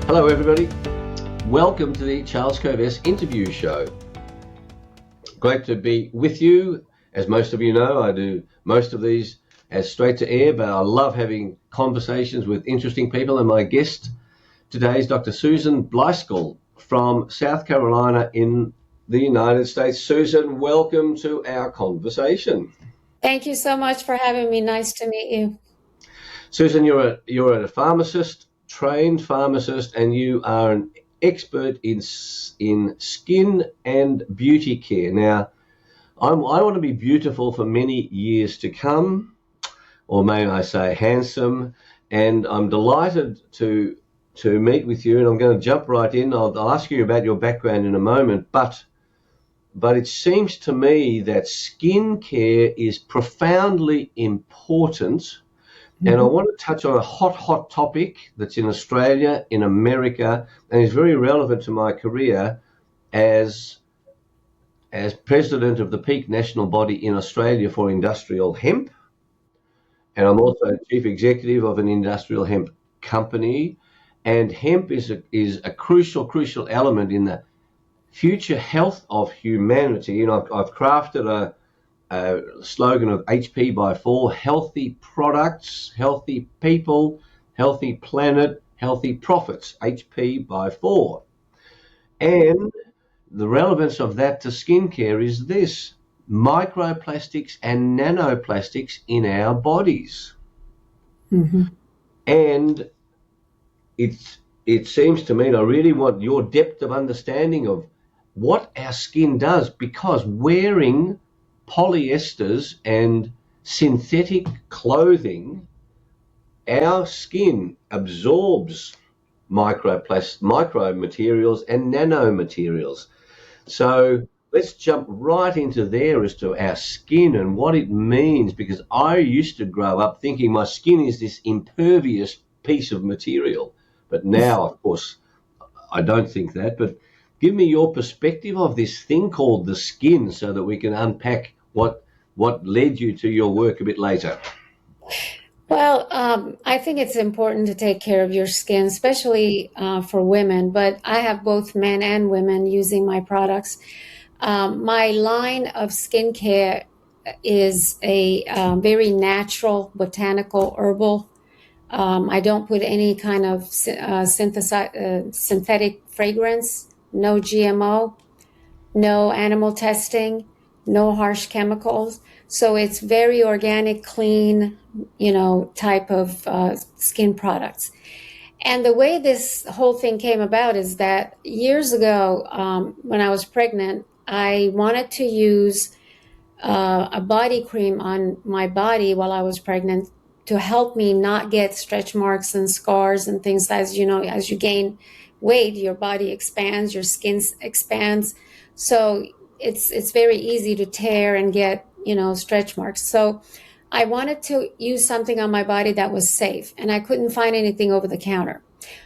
Hello everybody, welcome to the Charles Kovess interview show. Great to be with you. As most of you know, I do most of these as straight to air, but I love having conversations with interesting people, and my guest today is Dr. Susan Blyskal from South Carolina in the United States. Susan, welcome to our conversation. Thank you so much for having me. Nice to meet you. Susan, you're a pharmacist, trained pharmacist, and you are an expert in skin and beauty care. Now, I want to be beautiful for many years to come, or may I say handsome, and I'm delighted to meet with you, and I'm going to jump right in. I'll ask you about your background in a moment, but it seems to me that skin care is profoundly important. And I want to touch on a hot topic that's in Australia, in America, and is very relevant to my career as president of the peak national body in Australia for industrial hemp. And I'm also chief executive of an industrial hemp company. And hemp is a crucial element in the future health of humanity. And I've crafted a slogan of HP by 4: healthy products, healthy people, healthy planet, healthy profits, HP by 4. And the relevance of that to skincare is this: microplastics and nanoplastics in our bodies. Mm-hmm. And it seems to me, and I really want your depth of understanding of what our skin does, because wearing polyesters and synthetic clothing, our skin absorbs micromaterials and nanomaterials. So let's jump right into there as to our skin and what it means, because I used to grow up thinking my skin is this impervious piece of material. But now, of course, I don't think that. But give me your perspective of this thing called the skin so that we can unpack what led you to your work a bit later. Well, I think it's important to take care of your skin, especially for women, but I have both men and women using my products. My line of skincare is a very natural, botanical, herbal. I don't put any kind of synthetic fragrance, no GMO, no animal testing, no harsh chemicals. So it's very organic, clean, type of skin products. And the way this whole thing came about is that years ago, when I was pregnant, I wanted to use a body cream on my body while I was pregnant to help me not get stretch marks and scars and things. As you know, as you gain weight, your body expands, your skin expands. So it's very easy to tear and get, stretch marks. So I wanted to use something on my body that was safe, and I couldn't find anything over the counter.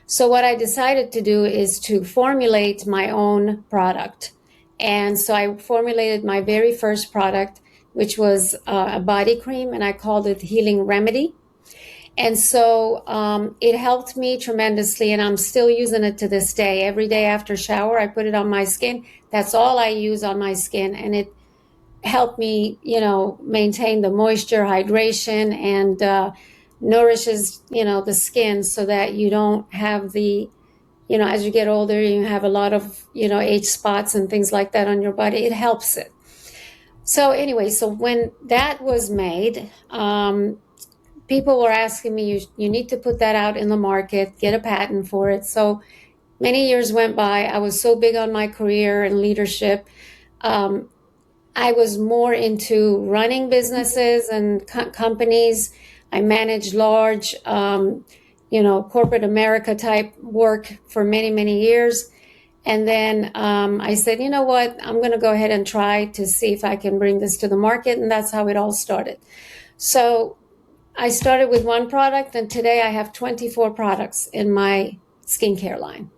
So what I decided to do is to formulate my own product. And so I formulated my very first product, which was a body cream, and I called it Healing Remedy. And so it helped me tremendously, and I'm still using it to this day. Every day after shower, I put it on my skin. That's all I use on my skin, and it helped me, maintain the moisture, hydration, and nourishes, the skin so that you don't have the, as you get older, you have a lot of, age spots and things like that on your body. It helps it. So anyway, so when that was made, people were asking me, you need to put that out in the market, get a patent for it. So many years went by. I was so big on my career and leadership. I was more into running businesses and companies. I managed large, corporate America type work for many, many years. And then I said, you know what, I'm going to go ahead and try to see if I can bring this to the market. And that's how it all started. So I started with one product, and today I have 24 products in my skincare line.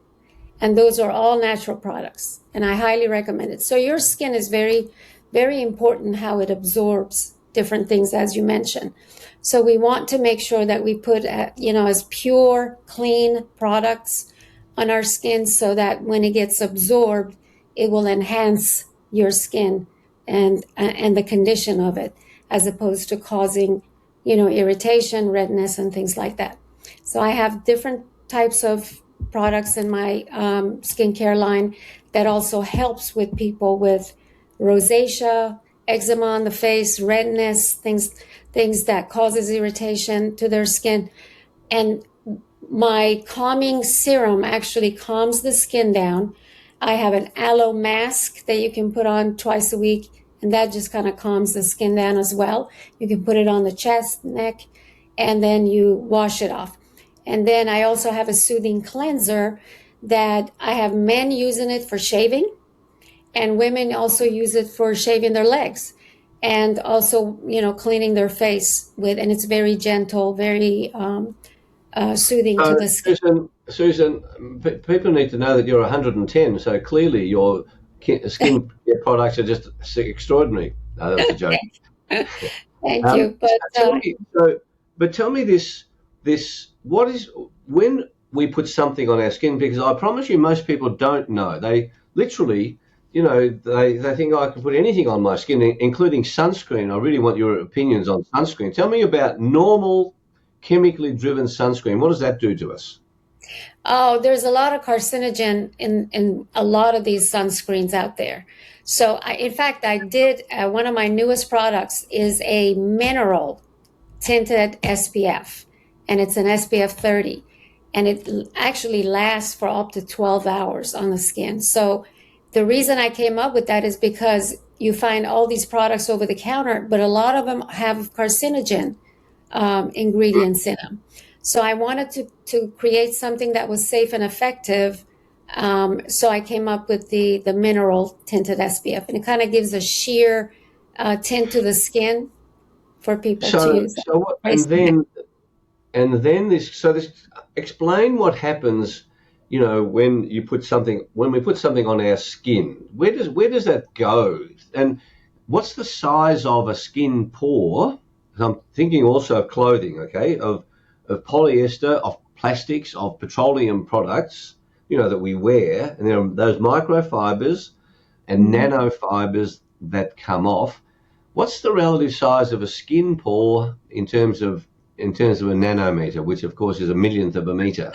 And those are all natural products, and I highly recommend it. So your skin is very, very important how it absorbs different things, as you mentioned. So we want to make sure that we put, as pure, clean products on our skin so that when it gets absorbed, it will enhance your skin and the condition of it, as opposed to causing, irritation, redness, and things like that. So I have different types of products in my skincare line that also helps with people with rosacea, eczema on the face, redness, things that causes irritation to their skin. And my calming serum actually calms the skin down. I have an aloe mask that you can put on twice a week, and that just kind of calms the skin down as well. You can put it on the chest, neck, and then you wash it off. And then I also have a soothing cleanser that I have men using it for shaving, and women also use it for shaving their legs, and also, cleaning their face with, and it's very gentle, very soothing to So, the skin. Susan, people need to know that you're 110, so clearly your skin care products are just extraordinary. No, that was a joke. Thank you. But Tell me, but tell me this, what is, when we put something on our skin, because I promise you most people don't know. They literally, they think, I can put anything on my skin, including sunscreen. I really want your opinions on sunscreen. Tell me about normal chemically driven sunscreen. What does that do to us? there's a lot of carcinogen in a lot of these sunscreens out there. So in fact, I did, one of my newest products is a mineral tinted SPF, and it's an SPF 30, and it actually lasts for up to 12 hours on the skin. So the reason I came up with that is because you find all these products over the counter, but a lot of them have carcinogen ingredients in them. So I wanted to create something that was safe and effective. So I came up with the mineral tinted SPF, and it kind of gives a sheer tint to the skin for people to So, use. so what, and then this, explain what happens, when when we put something on our skin. Where does that go? And what's the size of a skin pore? I'm thinking also of clothing, okay, of polyester, of plastics, of petroleum products, that we wear, and there are those microfibers and nanofibers that come off. What's the relative size of a skin pore in terms of a nanometer, which of course is a millionth of a meter?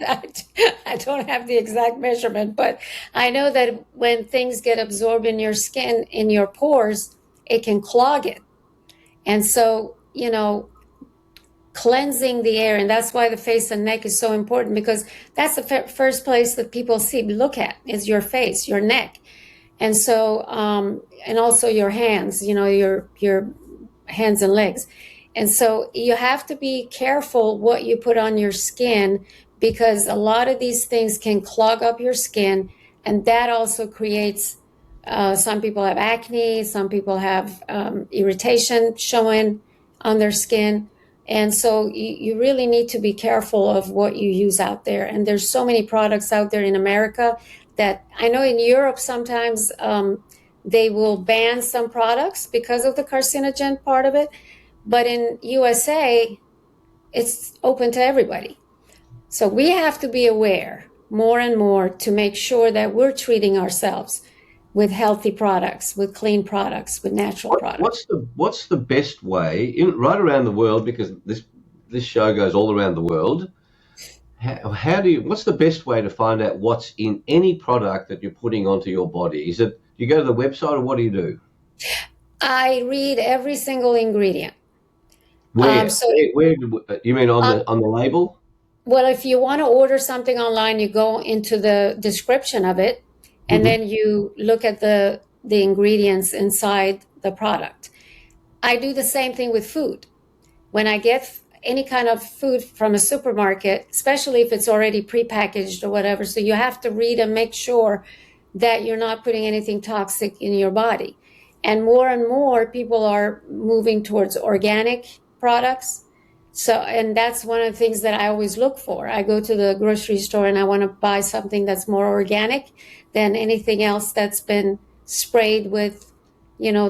I don't have the exact measurement, but I know that when things get absorbed in your skin, in your pores, it can clog it. And so, cleansing the air, and that's why the face and neck is so important, because that's the first place that people look at is your face, your neck. And so, and also your hands, your hands and legs. And so you have to be careful what you put on your skin, because a lot of these things can clog up your skin. And that also creates, some people have acne, some people have irritation showing on their skin. And so you really need to be careful of what you use out there. And there's so many products out there in America that I know in Europe sometimes they will ban some products because of the carcinogen part of it. But in USA, it's open to everybody. So we have to be aware more and more to make sure that we're treating ourselves with healthy products, with clean products, with natural products. What's the best way right around the world, because this show goes all around the world? What's the best way to find out what's in any product that you're putting onto your body? Is it, you go to the website, or what do you do? I read every single ingredient. Where? So Where you mean on um, the label? well, if you want to order something online, you go into the description of it, and Hmm. then you look at the ingredients inside the product. I do the same thing with food. When I get any kind of food from a supermarket, especially if it's already prepackaged or whatever, so you have to read and make sure that you're not putting anything toxic in your body. And more people are moving towards organic products. So, and that's one of the things that I always look for. I go to the grocery store and I want to buy something that's more organic than anything else that's been sprayed with,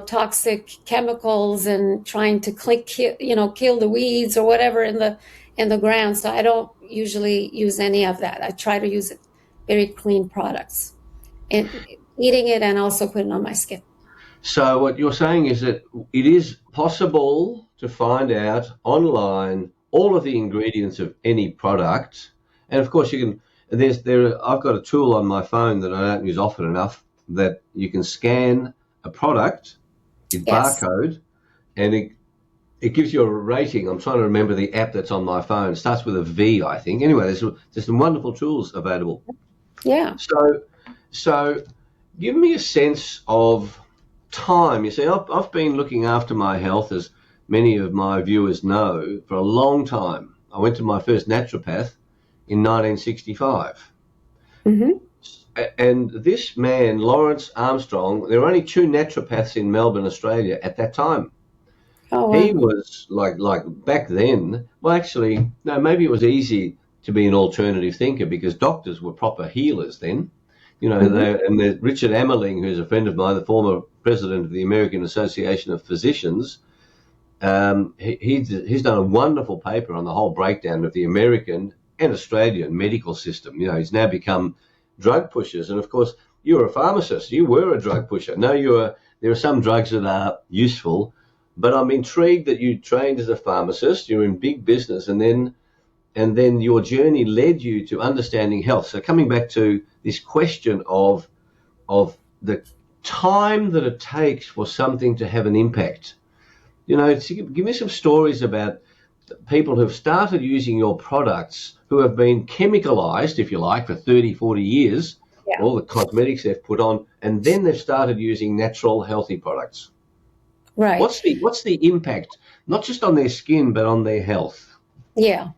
toxic chemicals and trying to kill the weeds or whatever in the ground. So I don't usually use any of that. I try to use it very clean products, and eating it and also putting it on my skin. So what you're saying is that it is possible to find out online all of the ingredients of any product, and of course you can. I've got a tool on my phone that I don't use often enough that you can scan a product, it Yes. barcode, and it gives you a rating. I'm trying to remember the app that's on my phone. It starts with a V, I think. Anyway, there's some wonderful tools available. Yeah. So give me a sense of time. You see, I've been looking after my health, as many of my viewers know, for a long time. I went to my first naturopath in 1965. Mm-hmm. And this man, Lawrence Armstrong, there were only two naturopaths in Melbourne, Australia at that time. Oh, He wow. was like back then, well, actually, no, maybe it was easy to be an alternative thinker because doctors were proper healers then. Mm-hmm. And there's Richard Amerling, who's a friend of mine, the former president of the American Association of Physicians. He's done a wonderful paper on the whole breakdown of the American and Australian medical system. He's now become drug pushers. And of course, you're a pharmacist. You were a drug pusher. No, there are some drugs that are useful, but I'm intrigued that you trained as a pharmacist. You're in big business, and then your journey led you to understanding health. So coming back to this question of the time that it takes for something to have an impact. Give me some stories about people who've started using your products who have been chemicalized, if you like, for 30, 40 years, Yeah. all the cosmetics they've put on, and then they've started using natural, healthy products. Right. What's the impact, not just on their skin, but on their health? Yeah.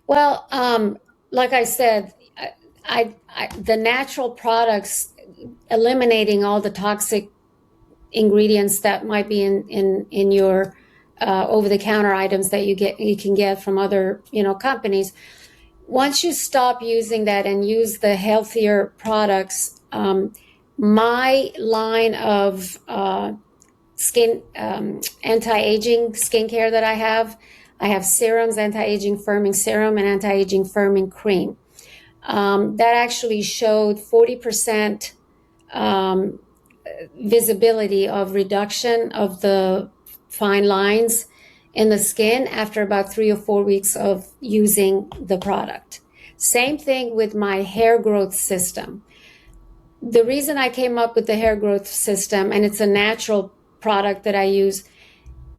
Well, like I said, the natural products, eliminating all the toxic ingredients that might be in your over-the-counter items that you can get from other companies. Once you stop using that and use the healthier products, my line of skin anti-aging skincare that I have serums, anti-aging firming serum, and anti-aging firming cream. That actually showed 40% visibility of reduction of the fine lines in the skin after about 3 or 4 weeks of using the product. Same thing with my hair growth system. The reason I came up with the hair growth system, and it's a natural product that I use,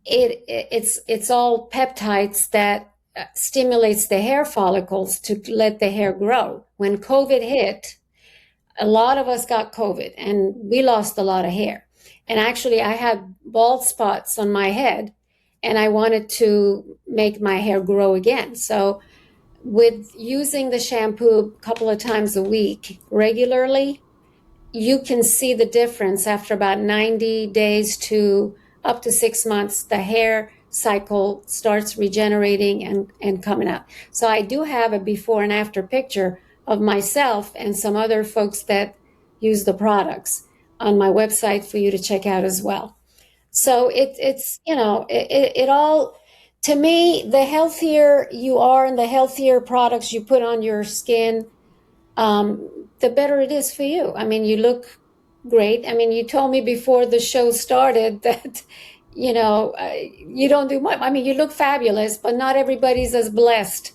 it's all peptides that stimulates the hair follicles to let the hair grow. When COVID hit, a lot of us got COVID and we lost a lot of hair. And actually, I had bald spots on my head and I wanted to make my hair grow again. So, with using the shampoo a couple of times a week regularly, you can see the difference after about 90 days to up to 6 months. The hair cycle starts regenerating and coming out. So I do have a before and after picture of myself and some other folks that use the products on my website for you to check out as well. So it all, to me, the healthier you are and the healthier products you put on your skin, the better it is for you. I mean, you look great. I mean, you told me before the show started that, you don't do much. I mean, you look fabulous, but not everybody's as blessed,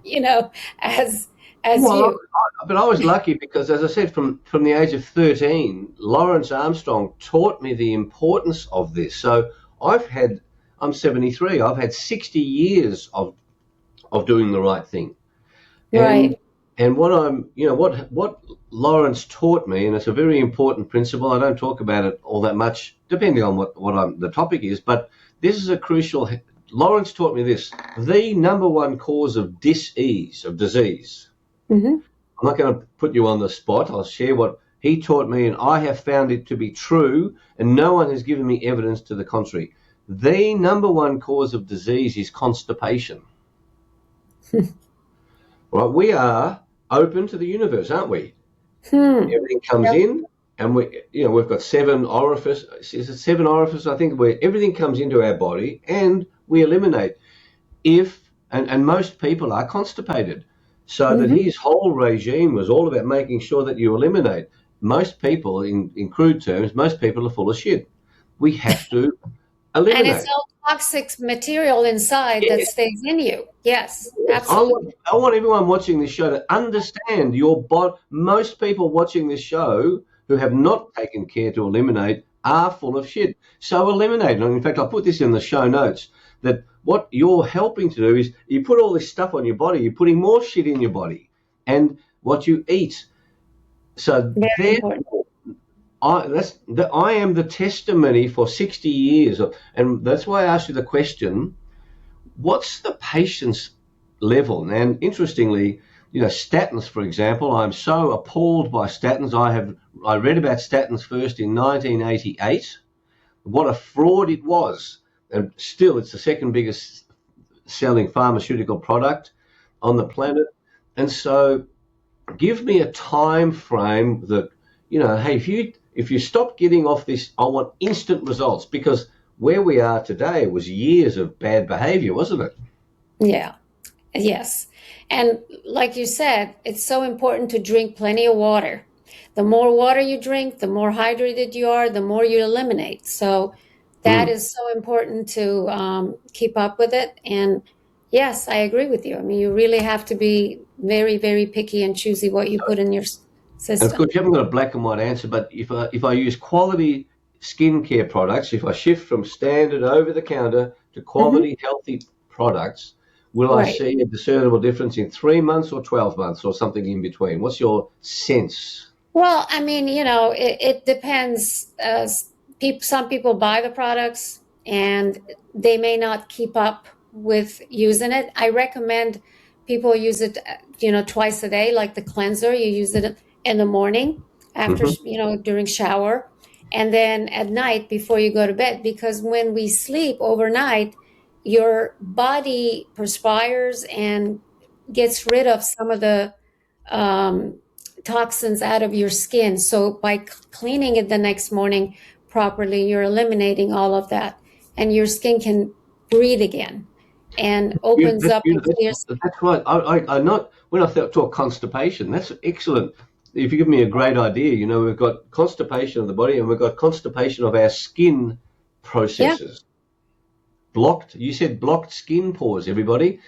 you know, as Well, you. but I was lucky because, as I said, from the age of 13, Lawrence Armstrong taught me the importance of this. So I'm 73. I've had 60 years of doing the right thing. And Right. and what Lawrence taught me, and it's a very important principle. I don't talk about it all that much, depending on the topic is, but this is a crucial. Lawrence taught me this: the number one cause of disease. Hmm. I'm not going to put you on the spot. I'll share what he taught me, and I have found it to be true, and no one has given me evidence to the contrary. The number one cause of disease is constipation. Right? We are open to the universe, aren't we? Hmm. Everything comes Yep. in, and we've got seven orifices. Is it seven orifices? I think where everything comes into our body, and we eliminate if and most people are constipated. So that Hmm. his whole regime was all about making sure that you eliminate. Most people, in crude terms, most people are full of shit. We have to And it's eliminate. all toxic material inside that Yes, stays in you. Yes, yes. absolutely. I want everyone watching this show to understand your body. Most people watching this show who have not taken care to eliminate are full of shit. So eliminate it. And in fact, I put this in the show notes that what you're helping to do is you put all this stuff on your body, you're putting more shit in your body and what you eat. So Very important. therefore, I am the testimony for 60 years. And that's why I asked you the question, what's the patient's level? And interestingly, statins, for example, I'm so appalled by statins. I read about statins first in 1988. What a fraud it was. And still, it's the second biggest selling pharmaceutical product on the planet. And so give me a time frame that, hey, if you stop getting off this, I want instant results, because where we are today was years of bad behavior, wasn't it? Yeah. Yes. And like you said, it's so important to drink plenty of water. The more water you drink, the more hydrated you are, the more you eliminate. So that Mm. is so important to keep up with it. And yes, I agree with you. I mean, you really have to be very, very picky and choosy what you put in your And of system. course, you haven't got a black and white answer, but if I use quality skincare products, if I shift from standard over the counter to Hmm. quality healthy products, will I Right. see a discernible difference in 3 months or 12 months or something in between? What's your sense? Well, I mean, it depends. Some people buy the products and they may not keep up with using it. I recommend people use it, twice a day, like the cleanser. You use it in the morning after, Hmm. during shower, and then at night before you go to bed. Because when we sleep overnight, your body perspires and gets rid of some of the um, toxins out of your skin. So by cleaning it the next morning properly, you're eliminating all of that, and your skin can breathe again and opens That's up and beautiful. clears. That's right. I'm not, when I talk constipation, that's excellent. If you give me a great idea, we've got constipation of the body and we've got constipation of our skin Yeah, processes. You said blocked skin pores, everybody.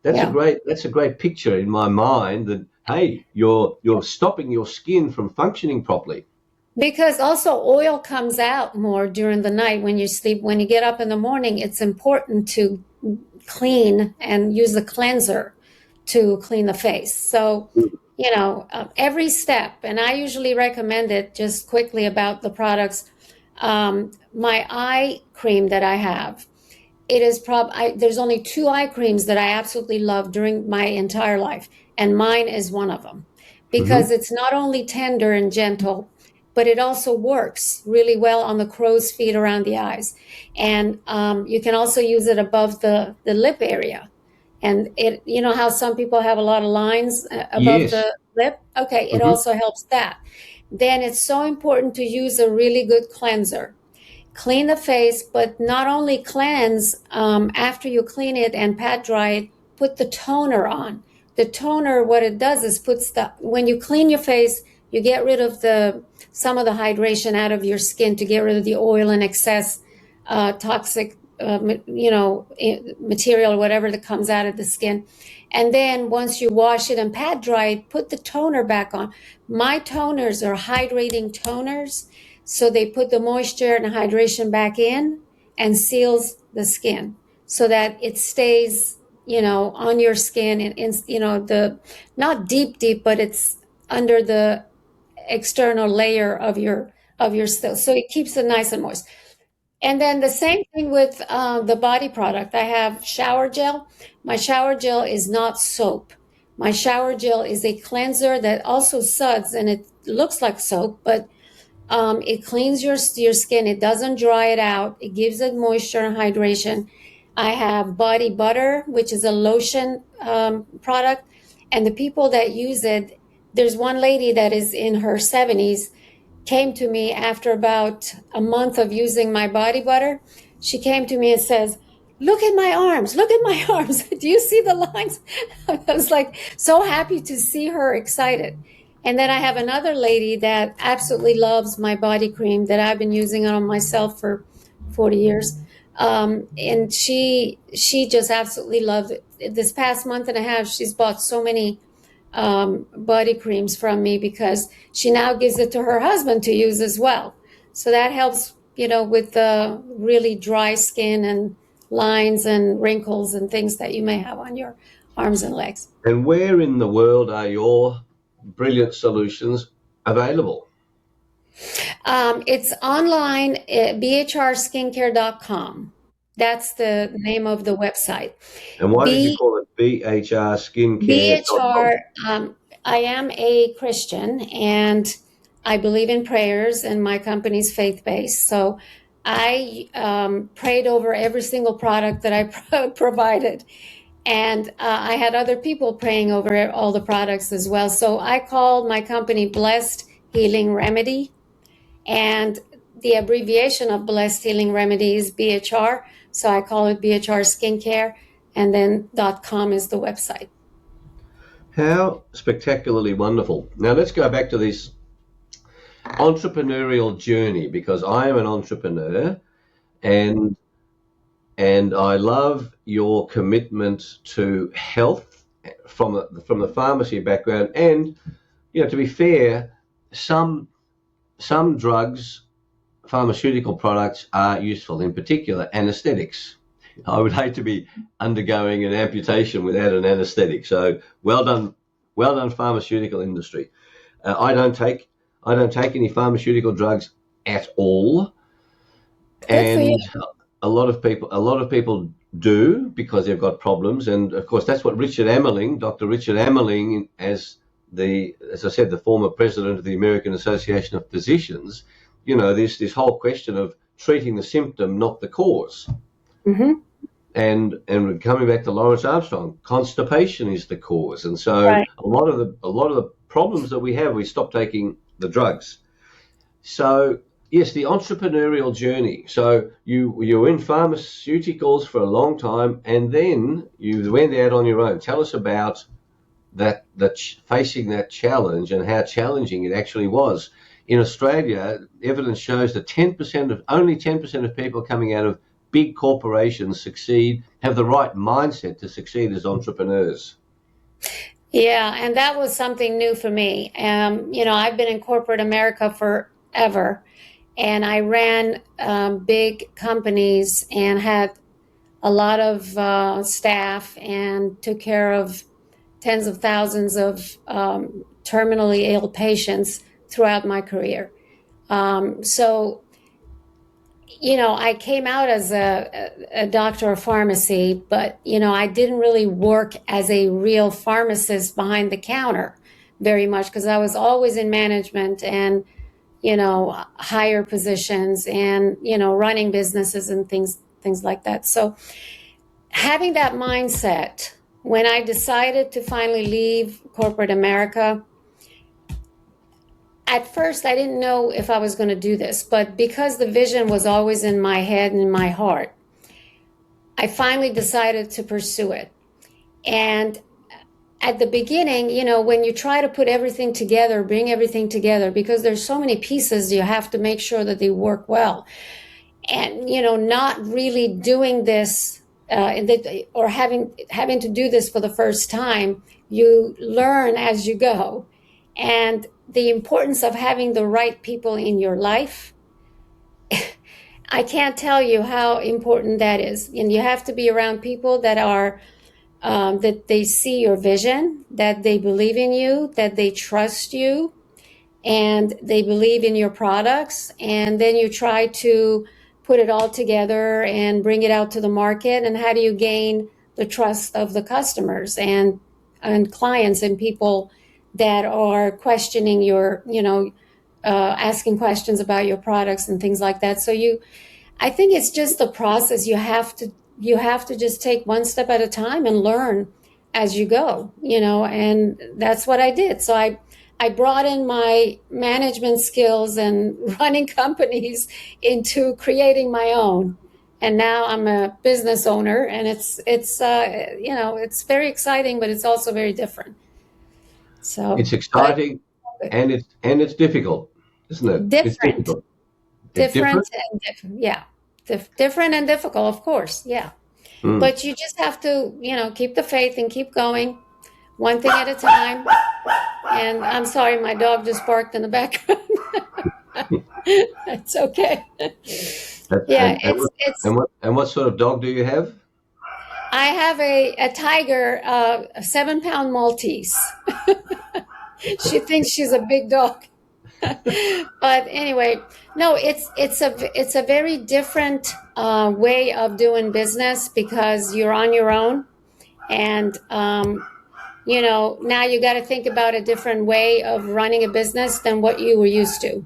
yeah. That's a great picture in my mind that, hey, you're stopping your skin from functioning properly. Because also oil comes out more during the night when you sleep. When you get up in the morning, it's important to clean and use the cleanser to clean the face. So, every step, and I usually recommend it just quickly about the products. My eye cream that I have, it is there's only two eye creams that I absolutely love during my entire life, and mine is one of them Mm-hmm. because it's not only tender and gentle, but it also works really well on the crow's feet around the eyes. And you can also use it above the lip area. And you know how some people have a lot of lines above Yes. the lip? Okay, it Mm-hmm. also helps that. Then it's so important to use a really good cleanser. Clean the face, but not only cleanse, after you clean it and pat dry it, put the toner on. The toner, what it does is when you clean your face, you get rid of some of the hydration out of your skin to get rid of the oil and excess toxic, material, whatever that comes out of the skin. And then once you wash it and pat dry it, put the toner back on. My toners are hydrating toners, so they put the moisture and hydration back in and seals the skin so that it stays, on your skin and, the not deep, deep, but it's under the external layer of your still. So it keeps it nice and moist. And then the same thing with the body product. I have shower gel. My shower gel is not soap. My shower gel is a cleanser that also suds and it looks like soap, but it cleans your skin. It doesn't dry it out. It gives it moisture and hydration. I have body butter, which is a lotion product, and the people that use it, there's one lady that is in her 70s, came to me after about a month of using my body butter. She came to me and says, look at my arms, look at my arms. Do you see the lines? I was like so happy to see her excited. And then I have another lady that absolutely loves my body cream that I've been using on myself for 40 years. And she just absolutely loved it. This past month and a half, she's bought so many body creams from me because she now gives it to her husband to use as well. So that helps, with the really dry skin and lines and wrinkles and things that you may have on your arms and legs. And where in the world are your brilliant solutions available? It's online at bhrskincare.com. That's the name of the website. And why did you call it BHR Skincare.com? BHR, I am a Christian and I believe in prayers, and my company's faith-based. So I prayed over every single product that I provided. And I had other people praying over all the products as well. So I called my company Blessed Healing Remedy. And the abbreviation of Blessed Healing Remedy is BHR. So I call it BHR Skincare. And then .com is the website. How spectacularly wonderful. Now let's go back to this entrepreneurial journey, because I am an entrepreneur and I love your commitment to health from the pharmacy background. And to be fair, some drugs, pharmaceutical products are useful, in particular anesthetics. I would hate to be undergoing an amputation without an anesthetic. So well done, pharmaceutical industry. I don't take any pharmaceutical drugs at all, and a lot of people do because they've got problems. And of course, that's what Dr. Richard Amerling, as I said, the former president of the American Association of Physicians, this whole question of treating the symptom, not the cause. Mm-hmm. And coming back to Lawrence Armstrong, constipation is the cause. And so right. a lot of the problems that we have, we stop taking the drugs. So yes, the entrepreneurial journey. So you were in pharmaceuticals for a long time, and then you went out on your own. Tell us about that facing that challenge and how challenging it actually was. In Australia, evidence shows that only 10% of people coming out of big corporations have the right mindset to succeed as entrepreneurs. Yeah, and that was something new for me. I've been in corporate America forever, and I ran big companies and had a lot of staff and took care of tens of thousands of terminally ill patients throughout my career. I came out as a doctor of pharmacy, but, I didn't really work as a real pharmacist behind the counter very much because I was always in management and, higher positions and, running businesses and things like that. So having that mindset, when I decided to finally leave corporate America, at first, I didn't know if I was going to do this, but because the vision was always in my head and in my heart, I finally decided to pursue it. And at the beginning, when you try to put everything together, bring everything together, because there's so many pieces, you have to make sure that they work well. And, not really doing this or having to do this for the first time, you learn as you go. And the importance of having the right people in your life, I can't tell you how important that is. And you have to be around people that are, that they see your vision, that they believe in you, that they trust you, and they believe in your products. And then you try to put it all together and bring it out to the market. And how do you gain the trust of the customers and clients and people that are questioning your, asking questions about your products and things like that. So I think it's just the process. You have to just take one step at a time and learn as you go, and that's what I did. So I brought in my management skills and running companies into creating my own. and now I'm a business owner, and it's very exciting, but it's also very different. So, It's but exciting and it's difficult, isn't it? It's different, difficult. It's different, different. and different. Yeah, different and difficult, of course. Yeah, Mm. but you just have to, keep the faith and keep going, one thing at a time. And I'm sorry, my dog just barked in the background. It's okay. Yeah, And, and, what, what sort of dog do you have? I have a tiger, a 7-pound Maltese. She thinks she's a big dog. But anyway, no, it's a very different way of doing business because you're on your own, and now you got to think about a different way of running a business than what you were used to.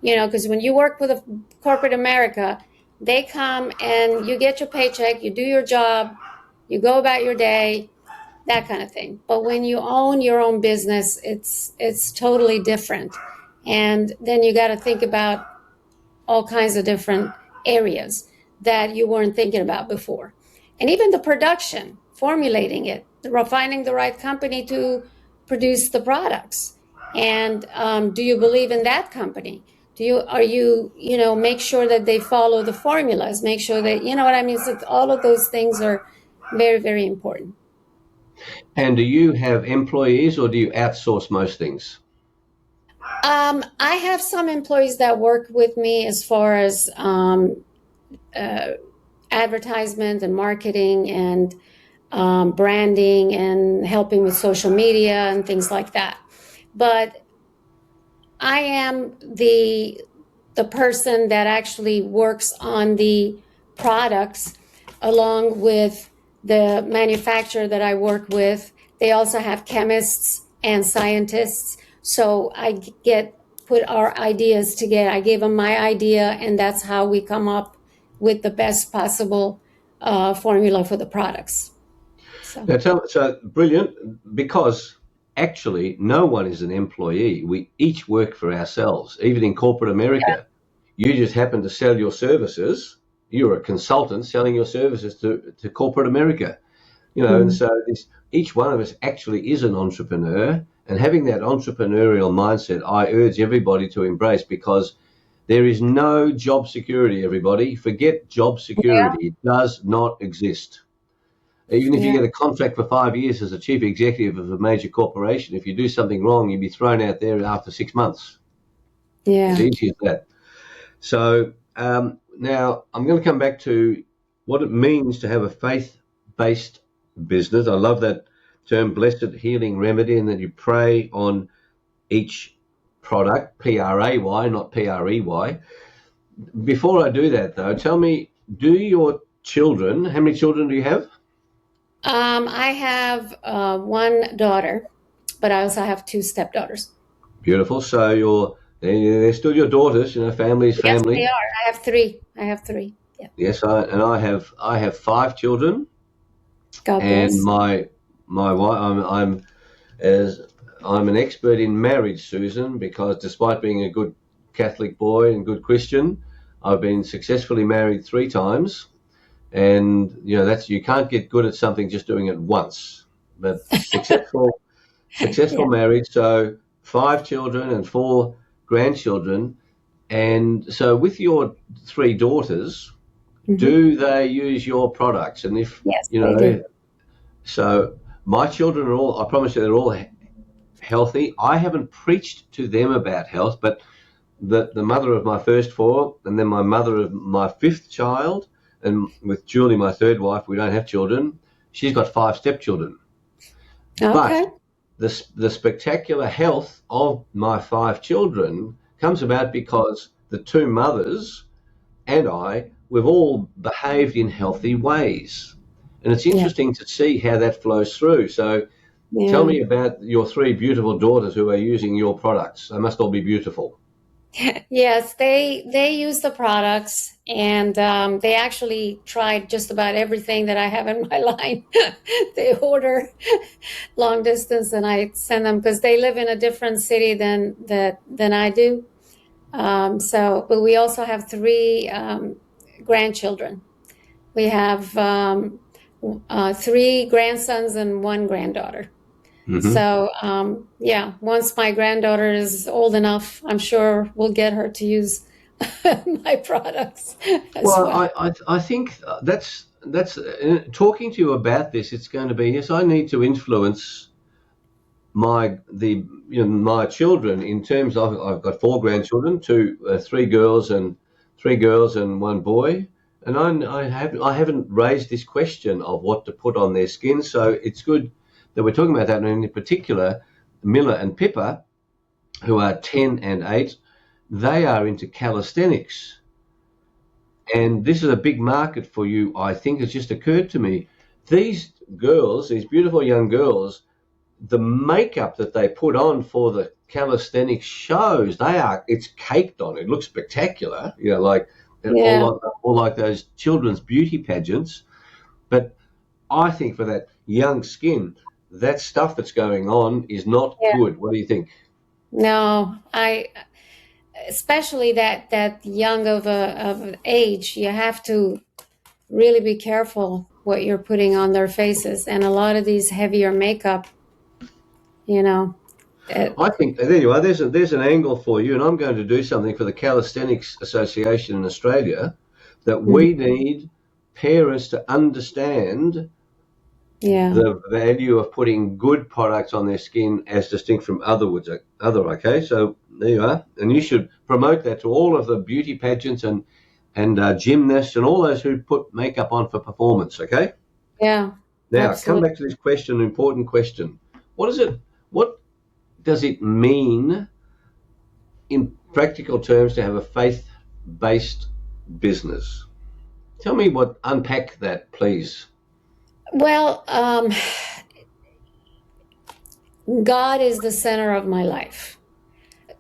Because when you work with a corporate America, they come and you get your paycheck, you do your job, you go about your day, that kind of thing. But when you own your own business, it's totally different. And then you got to think about all kinds of different areas that you weren't thinking about before. And even the production, formulating it, finding the right company to produce the products. And do you believe in that company? Make sure that they follow the formulas, make sure that, you know what I mean? So all of those things are very, very important. And do you have employees or do you outsource most things? I have some employees that work with me as far as advertisement and marketing and branding and helping with social media and things like that. But I am the person that actually works on the products along with the manufacturer that I work with. They also have chemists and scientists. So I get put our ideas together. I give them my idea, and that's how we come up with the best possible formula for the products. So So brilliant, because actually no one is an employee. We each work for ourselves, even in corporate America. You just happen to sell your services. You're a consultant selling your services to corporate America. And mhm. so each one of us actually is an entrepreneur, and having that entrepreneurial mindset, I urge everybody to embrace, because there is no job security, everybody. Forget job Yeah, security. It does not exist. Even if you yeah, get a contract for 5 years as a chief executive of a major corporation, if you do something wrong, you'll be thrown out there after 6 months. As yeah. easy as that. So now I'm going to come back to what it means to have a faith-based business. I love that term, blessed healing remedy, and that you pray on each product, P-R-A-Y, not P-R-E-Y. Before I do that, though, tell me, do your children, how many children do you have? I have one daughter, but I also have two stepdaughters. Beautiful. So they're still your daughters, family's Yes, they family. are. I have three. I have three. Yeah. Yes, I have 5 children, God and bless. my wife. As I'm an expert in marriage, Susan, because despite being a good Catholic boy and good Christian, I've been successfully married 3 times, and that's, you can't get good at something just doing it once, but successful Yeah. marriage. So 5 children and 4 grandchildren. And so with your 3 daughters, Hmm. do they use your products? And if Yes, you they know, do. so my children are all, I promise you, they're all healthy. I haven't preached to them about health, but the mother of my first 4, and then my mother of my 5th child, and with Julie, my third wife, we don't have children. She's got 5 stepchildren. But Okay. the spectacular health of my 5 children comes about because the 2 mothers and we've all behaved in healthy ways. And it's Yeah. interesting to see how that flows through. So tell Yeah. me about your 3 beautiful daughters who are using your products. They must all be beautiful. Yes, they use the products, and they actually tried just about everything that I have in my line. They order long distance, and I send them because they live in a different city than I do. But we also have three grandchildren. We have 3 grandsons and 1 granddaughter. Hmm. So, yeah, once my granddaughter is old enough, I'm sure we'll get her to use my products as Well, well. I think that's talking to you about this. It's going to be, yes, I need to influence my children in terms of I've got 4 grandchildren, 3 girls and 1 boy, and I haven't raised this question of what to put on their skin. So it's good that we're talking about that, and in particular, Miller and Pippa, who are 10 and 8, they are into calisthenics. And this is a big market for you, I think. It's just occurred to me. These girls, these beautiful young girls, the makeup that they put on for the calisthenics shows, it's caked on. It looks spectacular, like Yeah, all like those children's beauty pageants. But I think for that young skin, that stuff that's going on is not yeah. good. What do you think? No, especially that young of an age, you have to really be careful what you're putting on their faces. And a lot of these heavier makeup, you know, it, I think there you are. There's an angle for you, and I'm going to do something for the Calisthenics Association in Australia that we need parents to understand yeah, the value of putting good products on their skin as distinct from other. Okay, so there you are, and you should promote that to all of the beauty pageants and gymnasts and all those who put makeup on for performance. Okay, yeah, now come absolutely. back to this question, an important question. What is it? What does it mean in practical terms to have a faith-based business? Tell me unpack that, please. Well, God is the center of my life.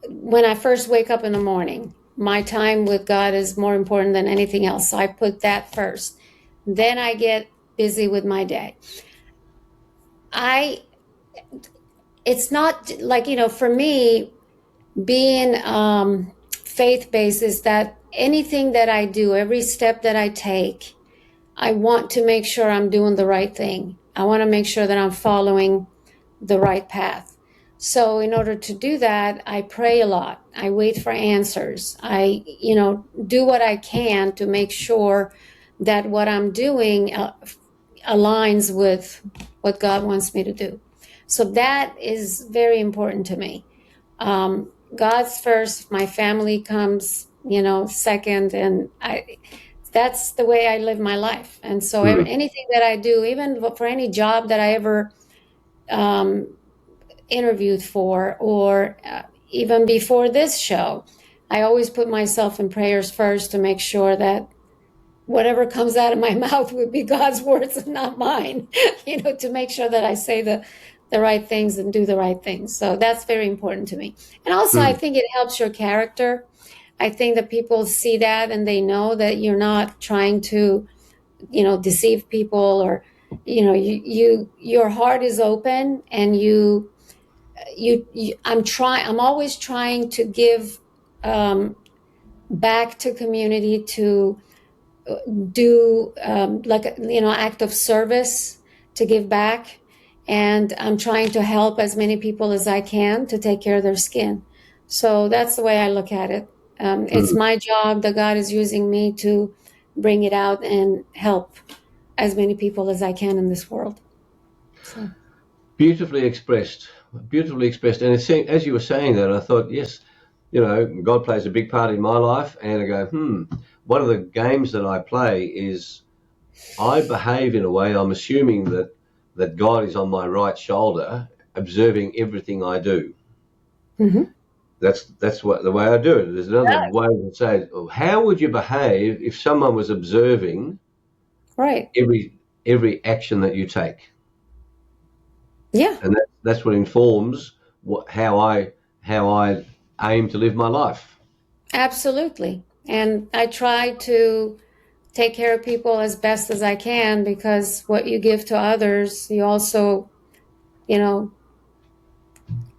When I first wake up in the morning, my time with God is more important than anything else. So I put that first. Then I get busy with my day. I, it's not like, for me, being faith based is that anything that I do, every step that I take, I want to make sure I'm doing the right thing. I want to make sure that I'm following the right path. So in order to do that, I pray a lot. I wait for answers. I, do what I can to make sure that what I'm doing aligns with what God wants me to do. So that is very important to me. God's first, my family comes, second, and that's the way I live my life. And so Mm, anything that I do, even for any job that I ever um, interviewed for, or even before this show, I always put myself in prayers first to make sure that whatever comes out of my mouth would be God's words and not mine, to make sure that I say the right things and do the right things. So that's very important to me. And also, I mm, think it helps your character. I think that people see that and they know that you're not trying to, deceive people, or, your heart is open, and I'm always trying to give um, back to community, to do like act of service, to give back, and I'm trying to help as many people as I can to take care of their skin. So that's the way I look at it. It's mm. my job that God is using me to bring it out and help as many people as I can in this world. So Beautifully expressed. Beautifully expressed. And as you were saying that, I thought, yes, God plays a big part in my life. And I go, one of the games that I play is I behave in a way, I'm assuming that God is on my right shoulder, observing everything I do. mhm. That's what the way I do it. There's another way to say it. Oh, how would you behave if someone was observing Right. every action that you take? Yeah, And that's what informs how I aim to live my life. absolutely. And I try to take care of people as best as I can, because what you give to others, you also, you know,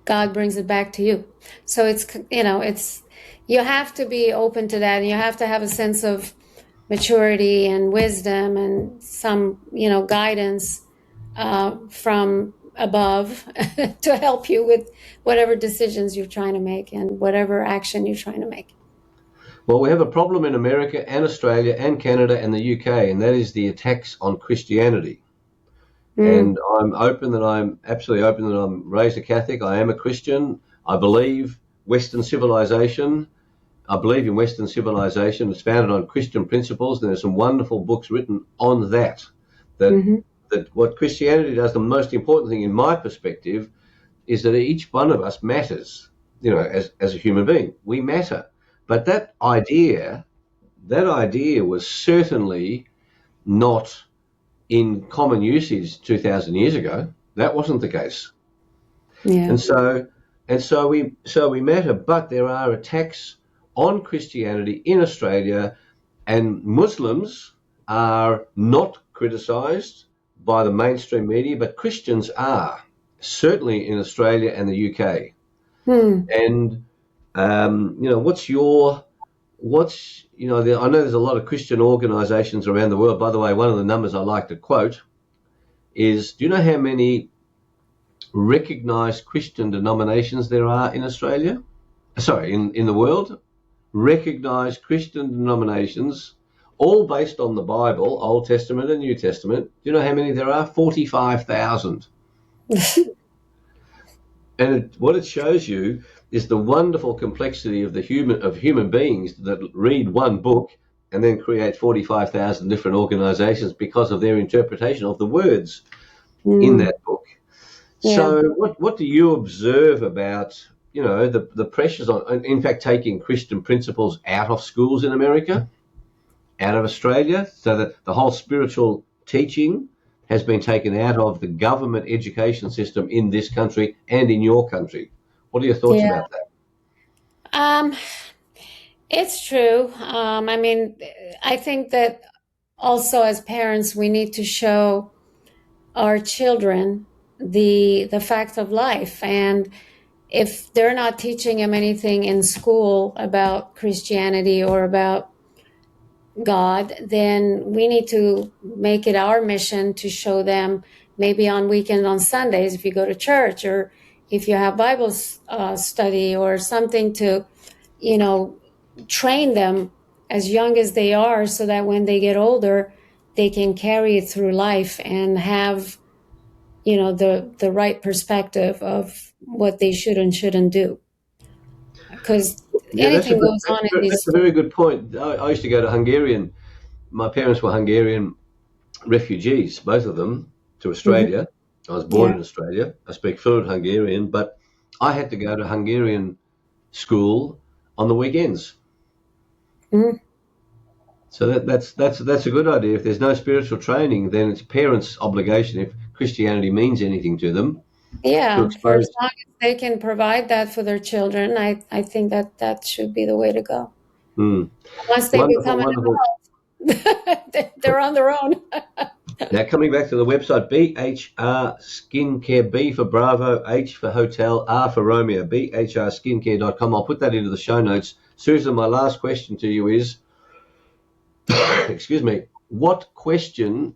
God brings it back to you. So it's, you have to be open to that, and you have to have a sense of maturity and wisdom and some, guidance from above to help you with whatever decisions you're trying to make and whatever action you're trying to make. Well, we have a problem in America and Australia and Canada and the UK, and that is the attacks on Christianity. And I'm absolutely open that I'm raised a Catholic. I am a Christian. I believe Western civilization. I believe in Western civilization. It's founded on Christian principles, and there's some wonderful books written on that. That what Christianity does, the most important thing in my perspective, is that each one of us matters. As a human being, we matter. But that idea was certainly not in common usage 2,000 years ago. That wasn't the case. Yeah. And so we matter, but there are attacks on Christianity in Australia, and Muslims are not criticised by the mainstream media, but Christians are, certainly in Australia and the UK. And I know there's a lot of Christian organisations around the world. By the way, one of the numbers I like to quote is, do you know how many recognised Christian denominations there are in Australia? Sorry, in the world? Recognised Christian denominations, all based on the Bible, Old Testament and New Testament. Do you know how many there are? 45,000. And what it shows you is the wonderful complexity of human beings that read one book and then create 45,000 different organisations because of their interpretation of the words in that book. Yeah. So what do you observe about, the pressures on, in fact, taking Christian principles out of schools in America, out of Australia, so that the whole spiritual teaching has been taken out of the government education system in this country and in your country? What are your thoughts about that? It's true. I think that also as parents, we need to show our children the fact of life. And if they're not teaching them anything in school about Christianity or about God, then we need to make it our mission to show them, maybe on weekends, on Sundays, if you go to church, or if you have Bible study or something, to, train them as young as they are, so that when they get older, they can carry it through life and have, the right perspective of what they should and shouldn't do. Because anything goes on in these... That's a very good point. I used to go to Hungarian. My parents were Hungarian refugees, both of them, to Australia. I was born in Australia. I speak fluent Hungarian, but I had to go to Hungarian school on the weekends. So that's a good idea. If there's no spiritual training, then it's parents' obligation, if Christianity means anything to them. Yeah, for as long as they can provide that for their children, I think that should be the way to go. Once they become an adult, they're on their own. Now, coming back to the website, BHR Skincare, B for Bravo, H for Hotel, R for Romeo, bhrskincare.com. I'll put that into the show notes. Susan, my last question to you is, excuse me, what question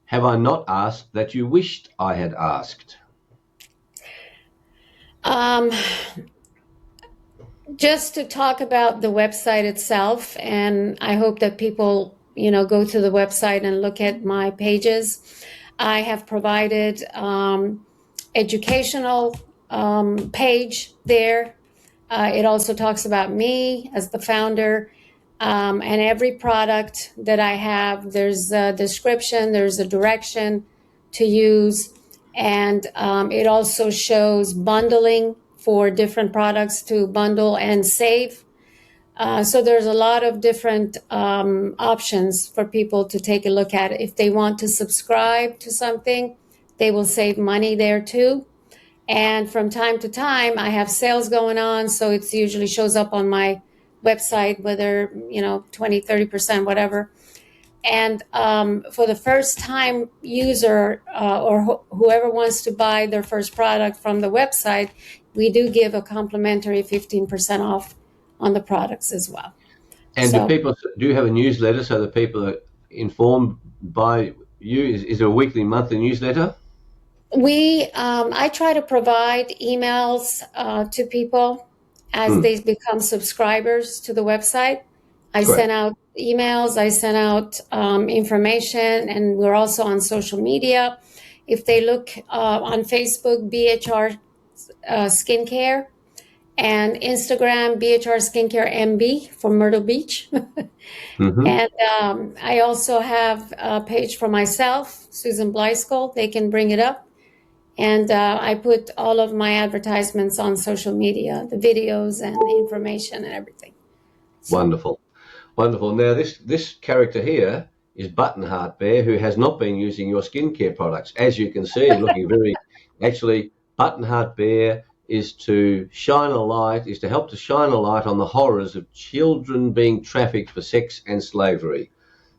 have I not asked that you wished I had asked? Just to talk about the website itself, and I hope that people, go to the website and look at my pages. I have provided educational page there. It also talks about me as the founder, and every product that I have, there's a description, there's a direction to use, and it also shows bundling for different products to bundle and save. So there's a lot of different options for people to take a look at. If they want to subscribe to something, they will save money there too. And from time to time, I have sales going on, so it usually shows up on my website, whether, 20, 30%, whatever. And for the first time user or whoever wants to buy their first product from the website, we do give a complimentary 15% off on the products as well. And So do you have a newsletter so that people are informed by you? Is there a weekly, monthly newsletter? I try to provide emails to people as Hmm. they become subscribers to the website. I Great. send out emails, I send out information, and we're also on social media. If they look on Facebook, BHR Skincare, and Instagram, BHR Skincare MB for Myrtle Beach. Hmm. And I also have a page for myself, Susan Blyskal. They can bring it up. And I put all of my advertisements on social media, the videos and the information and everything. So, Wonderful. Wonderful. Now, this character here is Buttonheart Bear, who has not been using your skincare products. As you can see, looking very, actually, Buttonheart Bear is to help to shine a light on the horrors of children being trafficked for sex and slavery.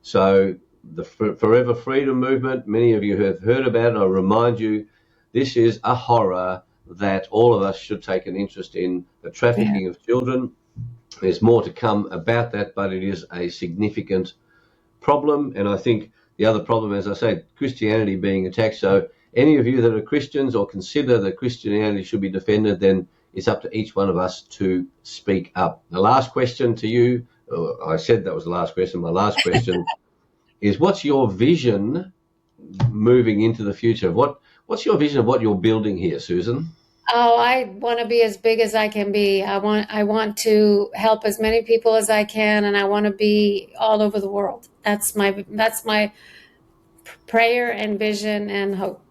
So, the Forever Freedom Movement, many of you have heard about it. I remind you, this is a horror that all of us should take an interest in, the yeah, trafficking of children. There's more to come about that, but it is a significant problem. And I think the other problem, as I say, Christianity being attacked. So any of you that are Christians or consider that Christianity should be defended, then it's up to each one of us to speak up. The last question to you, I said that was the last question. My last question is, what's your vision moving into the future? What's your vision of what you're building here, Susan? oh, I want to be as big as I can be. I want to help as many people as I can, and I want to be all over the world. That's my prayer and vision and hope.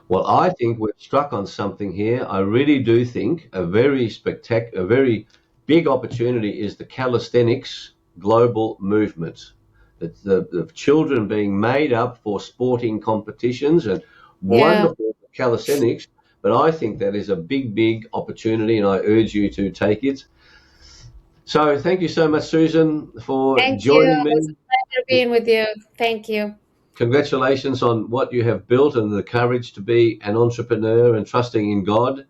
Well, I think we've struck on something here. I really do think a very big opportunity is the calisthenics global movement. The children being made up for sporting competitions and Yeah. wonderful calisthenics, but I think that is a big, big opportunity, and I urge you to take it. So, thank you so much, Susan, for Thank you. joining It was me. a pleasure being with you. Thank you. Congratulations on what you have built and the courage to be an entrepreneur and trusting in God.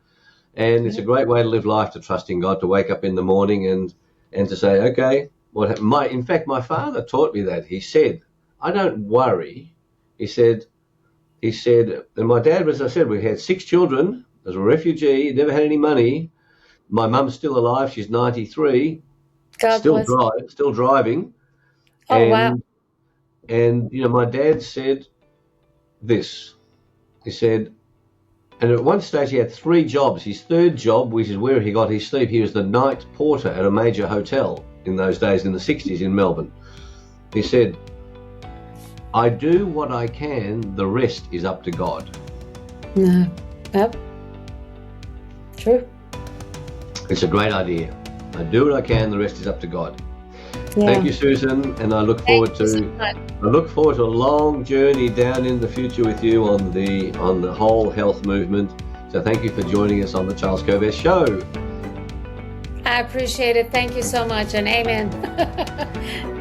And it's a great way to live life, to trust in God, to wake up in the morning and to say, okay, in fact, my father taught me that. He said, I don't worry. He said, and my dad, as I said, we had 6 children. As a refugee, never had any money. My mum's still alive. She's 93, God bless. still driving. Oh, wow. And, my dad said this. He said, and at one stage he had 3 jobs. His third job, which is where he got his sleep, he was the night porter at a major hotel in those days in the 60s in Melbourne. He said, I do what I can, the rest is up to God. No. Yep. True. It's a great idea. I do what I can, the rest is up to God. Yeah. Thank you, Susan, and I look Thank forward you so to much. a long journey down in the future with you on the whole health movement. So thank you for joining us on the Charles Kovess Show. I appreciate it. Thank you so much, and amen.